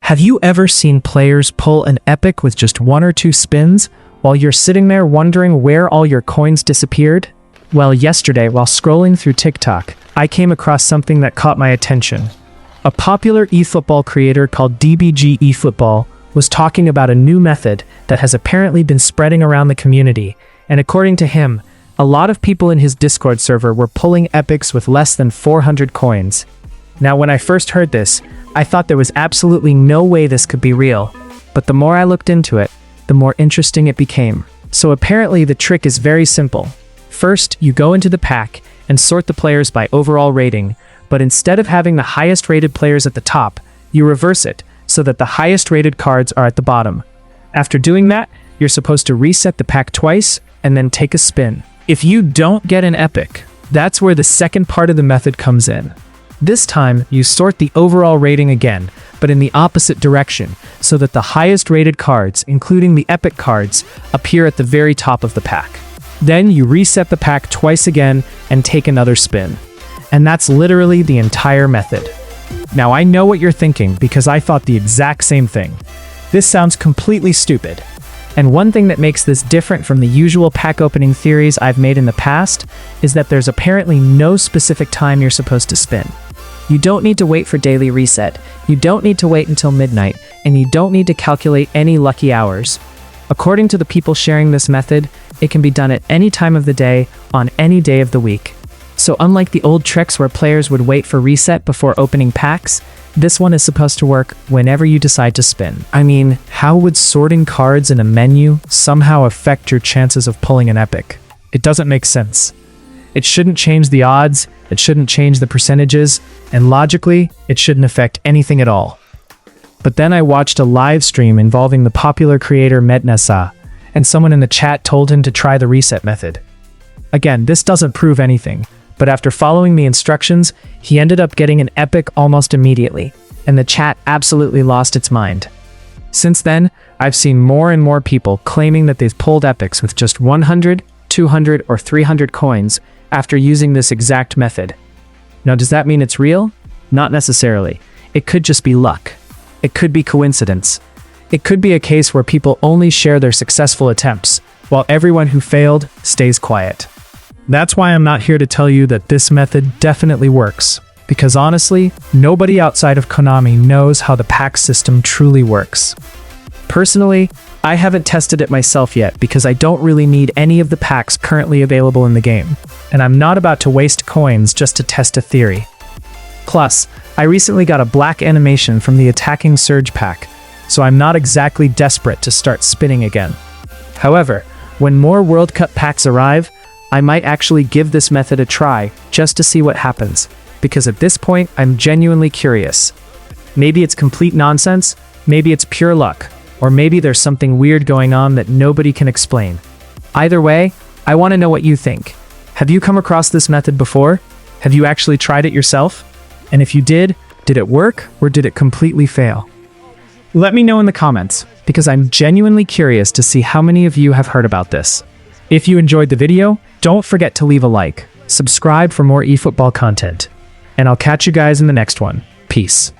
Have you ever seen players pull an epic with just 1 or 2 spins, while you're sitting there wondering where all your coins disappeared? Well, yesterday, while scrolling through TikTok, I came across something that caught my attention. A popular eFootball creator called DBG eFootball was talking about a new method that has apparently been spreading around the community, and according to him, a lot of people in his Discord server were pulling epics with less than 400 coins. Now, when I first heard this, I thought there was absolutely no way this could be real, but the more I looked into it, the more interesting it became. So apparently the trick is very simple. First, you go into the pack and sort the players by overall rating, but instead of having the highest rated players at the top, you reverse it so that the highest rated cards are at the bottom. After doing that, you're supposed to reset the pack twice and then take a spin. If you don't get an epic, that's where the second part of the method comes in. This time, you sort the overall rating again, but in the opposite direction, so that the highest rated cards, including the epic cards, appear at the very top of the pack. Then you reset the pack twice again and take another spin. And that's literally the entire method. Now I know what you're thinking because I thought the exact same thing. This sounds completely stupid. And one thing that makes this different from the usual pack opening theories I've made in the past is that there's apparently no specific time you're supposed to spin. You don't need to wait for daily reset, you don't need to wait until midnight, and you don't need to calculate any lucky hours. According to the people sharing this method, it can be done at any time of the day, on any day of the week. So unlike the old tricks where players would wait for reset before opening packs, this one is supposed to work whenever you decide to spin. I mean, how would sorting cards in a menu somehow affect your chances of pulling an epic? It doesn't make sense. It shouldn't change the odds, it shouldn't change the percentages, and logically, it shouldn't affect anything at all. But then I watched a live stream involving the popular creator mednasah, and someone in the chat told him to try the reset method. Again, this doesn't prove anything, but after following the instructions, he ended up getting an epic almost immediately, and the chat absolutely lost its mind. Since then, I've seen more and more people claiming that they've pulled epics with just 100, 200, or 300 coins after using this exact method. Now, does that mean it's real? Not necessarily. It could just be luck. It could be coincidence. It could be a case where people only share their successful attempts, while everyone who failed stays quiet. That's why I'm not here to tell you that this method definitely works, because honestly, nobody outside of Konami knows how the pack system truly works. Personally, I haven't tested it myself yet because I don't really need any of the packs currently available in the game, and I'm not about to waste coins just to test a theory. Plus, I recently got a black animation from the Attacking Surge pack, so I'm not exactly desperate to start spinning again. However, when more World Cup packs arrive, I might actually give this method a try just to see what happens, because at this point, I'm genuinely curious. Maybe it's complete nonsense, maybe it's pure luck, or maybe there's something weird going on that nobody can explain. Either way, I want to know what you think. Have you come across this method before? Have you actually tried it yourself? And if you did it work or did it completely fail? Let me know in the comments, because I'm genuinely curious to see how many of you have heard about this. If you enjoyed the video, don't forget to leave a like, subscribe for more eFootball content, and I'll catch you guys in the next one. Peace.